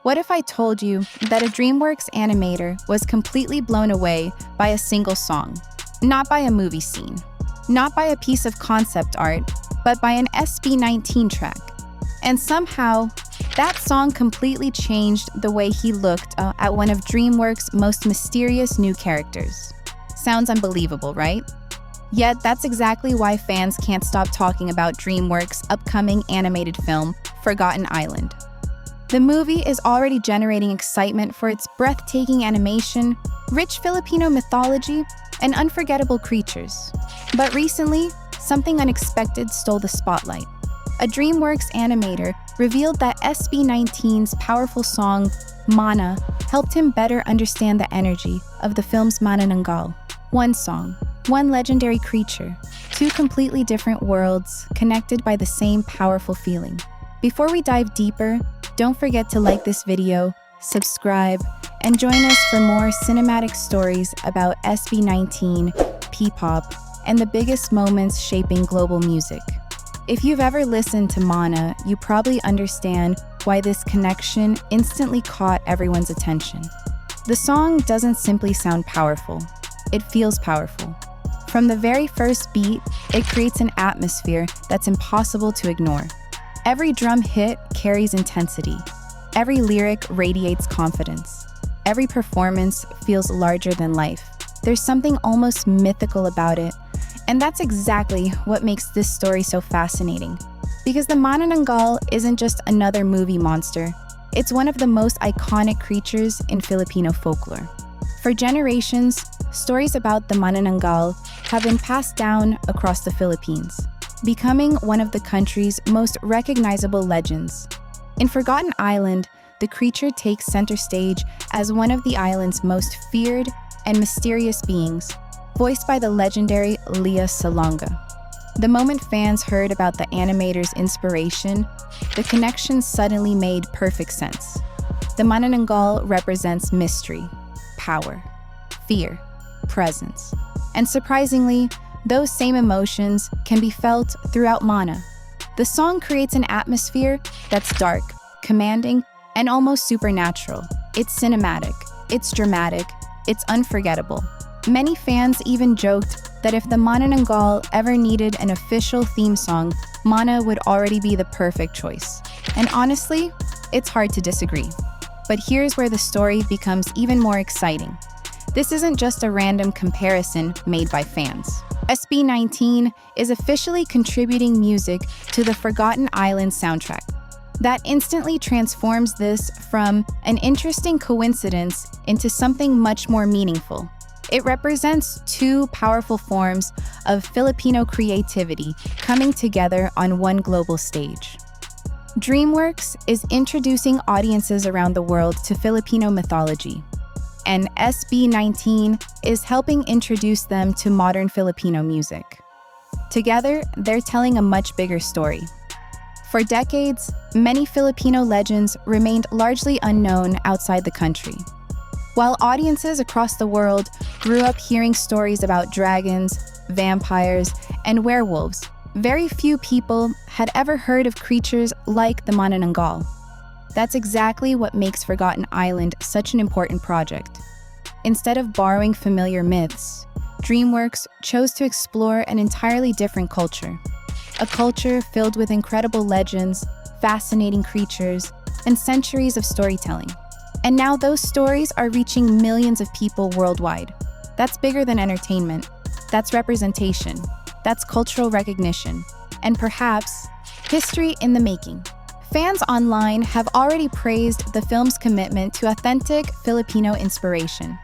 What if I told you that a DreamWorks Animator was completely blown away by a single song? Not by a movie scene, not by a piece of concept art, but by an SB19 track. And somehow, that song completely changed the way he looked at one of DreamWorks' most mysterious new characters. Sounds unbelievable, right? Yet that's exactly why fans can't stop talking about DreamWorks' upcoming animated film, Forgotten Island. The movie is already generating excitement for its breathtaking animation, rich Filipino mythology, and unforgettable creatures. But recently, something unexpected stole the spotlight. A DreamWorks Animator revealed that SB19's powerful song, Mana, helped him better understand the energy of the film's Manananggal. One song, one legendary creature, two completely different worlds connected by the same powerful feeling. Before we dive deeper, don't forget to like this video, subscribe, and join us for more cinematic stories about SB19, Ppop, and the biggest moments shaping global music. If you've ever listened to Mana, you probably understand why this connection instantly caught everyone's attention. The song doesn't simply sound powerful, it feels powerful. From the very first beat, it creates an atmosphere that's impossible to ignore. Every drum hit carries intensity. Every lyric radiates confidence. Every performance feels larger than life. There's something almost mythical about it, and that's exactly what makes this story so fascinating. Because the Manananggal isn't just another movie monster, it's one of the most iconic creatures in Filipino folklore. For generations, stories about the Manananggal have been passed down across the Philippines, becoming one of the country's most recognizable legends. In Forgotten Island, the creature takes center stage as one of the island's most feared and mysterious beings, voiced by the legendary Leah Salonga. The moment fans heard about the animator's inspiration, the connection suddenly made perfect sense. The Manananggal represents mystery, power, fear, presence. And surprisingly, those same emotions can be felt throughout Mana. The song creates an atmosphere that's dark, commanding, and almost supernatural. It's cinematic, it's dramatic, it's unforgettable. Many fans even joked that if the Manananggal ever needed an official theme song, Mana would already be the perfect choice. And honestly, it's hard to disagree. But here's where the story becomes even more exciting. This isn't just a random comparison made by fans. SB19 is officially contributing music to the Forgotten Island soundtrack. That instantly transforms this from an interesting coincidence into something much more meaningful. It represents two powerful forms of Filipino creativity coming together on one global stage. DreamWorks is introducing audiences around the world to Filipino mythology, and SB19 is helping introduce them to modern Filipino music. Together, they're telling a much bigger story. For decades, many Filipino legends remained largely unknown outside the country. While audiences across the world grew up hearing stories about dragons, vampires, and werewolves, very few people had ever heard of creatures like the Manananggal. That's exactly what makes Forgotten Island such an important project. Instead of borrowing familiar myths, DreamWorks chose to explore an entirely different culture. A culture filled with incredible legends, fascinating creatures, and centuries of storytelling. And now those stories are reaching millions of people worldwide. That's bigger than entertainment. That's representation. That's cultural recognition. And perhaps, history in the making. Fans online have already praised the film's commitment to authentic Filipino inspiration.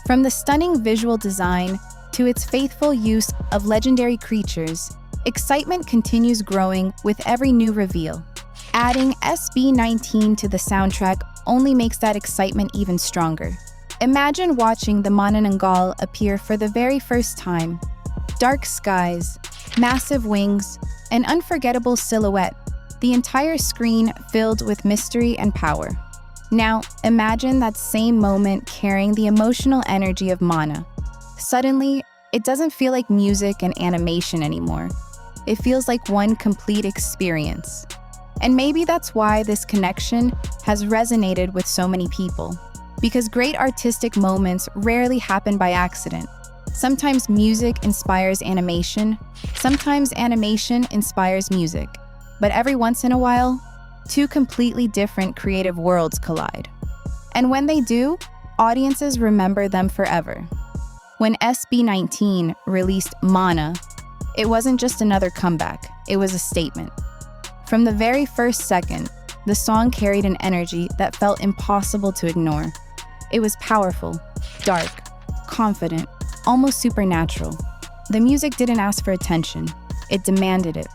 From the stunning visual design to its faithful use of legendary creatures, excitement continues growing with every new reveal. Adding SB19 to the soundtrack only makes that excitement even stronger. Imagine watching the Manananggal appear for the very first time. Dark skies, massive wings, an unforgettable silhouette, the entire screen filled with mystery and power. Now, imagine that same moment carrying the emotional energy of Mana. Suddenly, it doesn't feel like music and animation anymore. It feels like one complete experience. And maybe that's why this connection has resonated with so many people. Because great artistic moments rarely happen by accident. Sometimes music inspires animation, sometimes animation inspires music. But every once in a while, two completely different creative worlds collide. And when they do, audiences remember them forever. When SB19 released Mana, it wasn't just another comeback, it was a statement. From the very first second, the song carried an energy that felt impossible to ignore. It was powerful, dark, confident, almost supernatural. The music didn't ask for attention, it demanded it.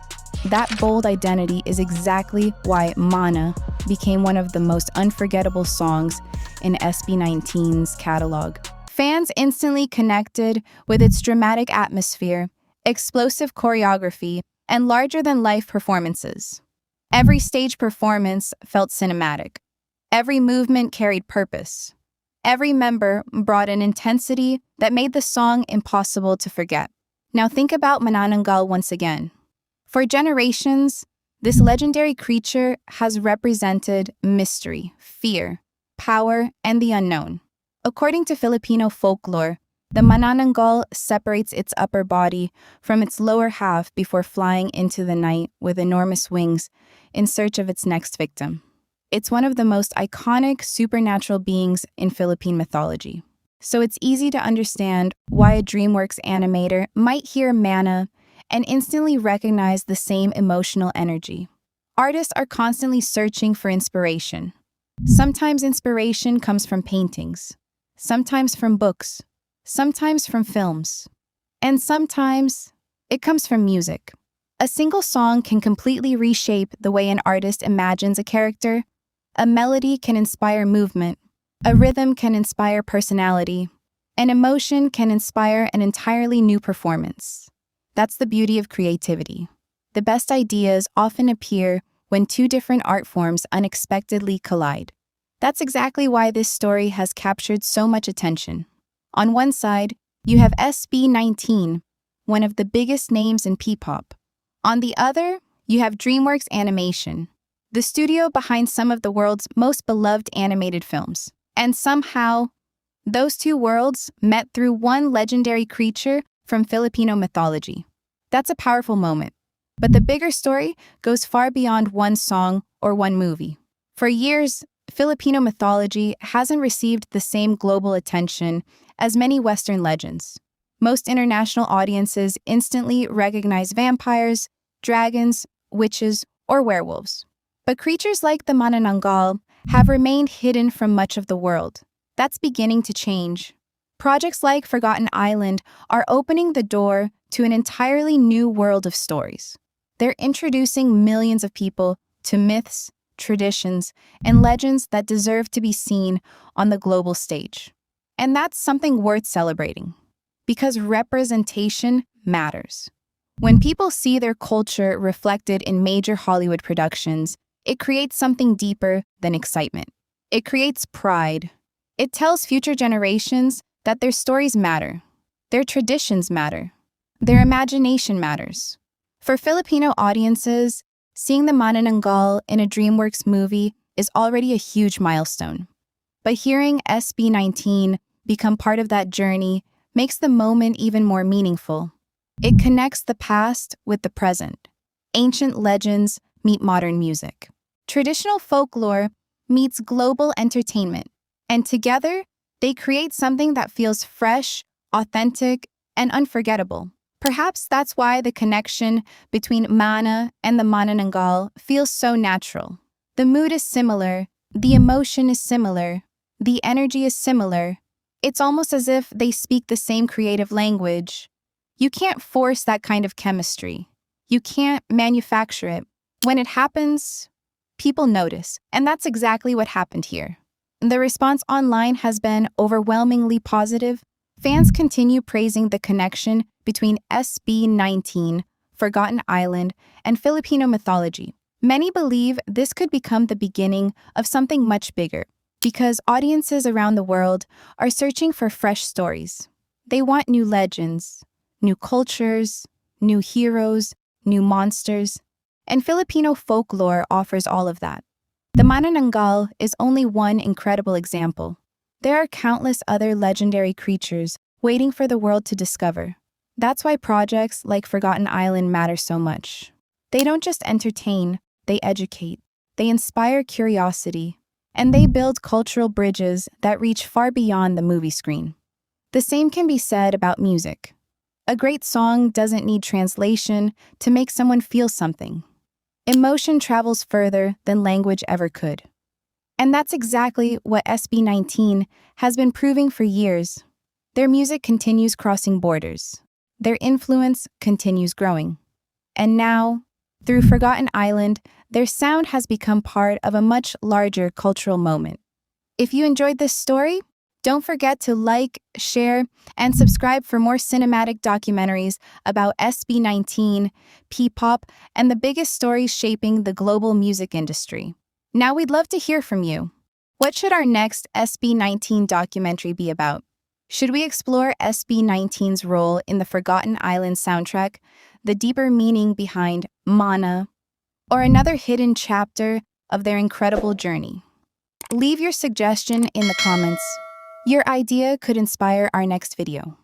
That bold identity is exactly why Mana became one of the most unforgettable songs in SB19's catalog. Fans instantly connected with its dramatic atmosphere, explosive choreography, and larger-than-life performances. Every stage performance felt cinematic. Every movement carried purpose. Every member brought an intensity that made the song impossible to forget. Now think about Manananggal once again. For generations, this legendary creature has represented mystery, fear, power, and the unknown. According to Filipino folklore, the Manananggal separates its upper body from its lower half before flying into the night with enormous wings in search of its next victim. It's one of the most iconic supernatural beings in Philippine mythology. So it's easy to understand why a DreamWorks animator might hear Mana and instantly recognize the same emotional energy. Artists are constantly searching for inspiration. Sometimes inspiration comes from paintings, sometimes from books, sometimes from films, and sometimes it comes from music. A single song can completely reshape the way an artist imagines a character. A melody can inspire movement, a rhythm can inspire personality, an emotion can inspire an entirely new performance. That's the beauty of creativity. The best ideas often appear when two different art forms unexpectedly collide. That's exactly why this story has captured so much attention. On one side, you have SB19, one of the biggest names in Ppop. On the other, you have DreamWorks Animation, the studio behind some of the world's most beloved animated films. And somehow, those two worlds met through one legendary creature from Filipino mythology. That's a powerful moment. But the bigger story goes far beyond one song or one movie. For years, Filipino mythology hasn't received the same global attention as many Western legends. Most international audiences instantly recognize vampires, dragons, witches, or werewolves. But creatures like the Manananggal have remained hidden from much of the world. That's beginning to change. Projects like Forgotten Island are opening the door to an entirely new world of stories. They're introducing millions of people to myths, traditions, and legends that deserve to be seen on the global stage. And that's something worth celebrating, because representation matters. When people see their culture reflected in major Hollywood productions, it creates something deeper than excitement. It creates pride. It tells future generations that their stories matter, their traditions matter, their imagination matters. For Filipino audiences, seeing the Manananggal in a DreamWorks movie is already a huge milestone. But hearing SB19 become part of that journey makes the moment even more meaningful. It connects the past with the present. Ancient legends meet modern music. Traditional folklore meets global entertainment. And together, they create something that feels fresh, authentic, and unforgettable. Perhaps that's why the connection between Mana and the Manananggal feels so natural. The mood is similar, the emotion is similar, the energy is similar. It's almost as if they speak the same creative language. You can't force that kind of chemistry. You can't manufacture it. When it happens, people notice, and that's exactly what happened here. The response online has been overwhelmingly positive. Fans continue praising the connection between SB19, Forgotten Island, and Filipino mythology. Many believe this could become the beginning of something much bigger, because audiences around the world are searching for fresh stories. They want new legends, new cultures, new heroes, new monsters. And Filipino folklore offers all of that. The Manananggal is only one incredible example. There are countless other legendary creatures waiting for the world to discover. That's why projects like Forgotten Island matter so much. They don't just entertain, they educate, they inspire curiosity, and they build cultural bridges that reach far beyond the movie screen. The same can be said about music. A great song doesn't need translation to make someone feel something. Emotion travels further than language ever could. And that's exactly what SB19 has been proving for years. Their music continues crossing borders. Their influence continues growing. And now, through Forgotten Island, their sound has become part of a much larger cultural moment. If you enjoyed this story, don't forget to like, share, and subscribe for more cinematic documentaries about SB19, Ppop, and the biggest stories shaping the global music industry. Now we'd love to hear from you. What should our next SB19 documentary be about? Should we explore SB19's role in the Forgotten Island soundtrack, the deeper meaning behind Mana, or another hidden chapter of their incredible journey? Leave your suggestion in the comments. Your idea could inspire our next video.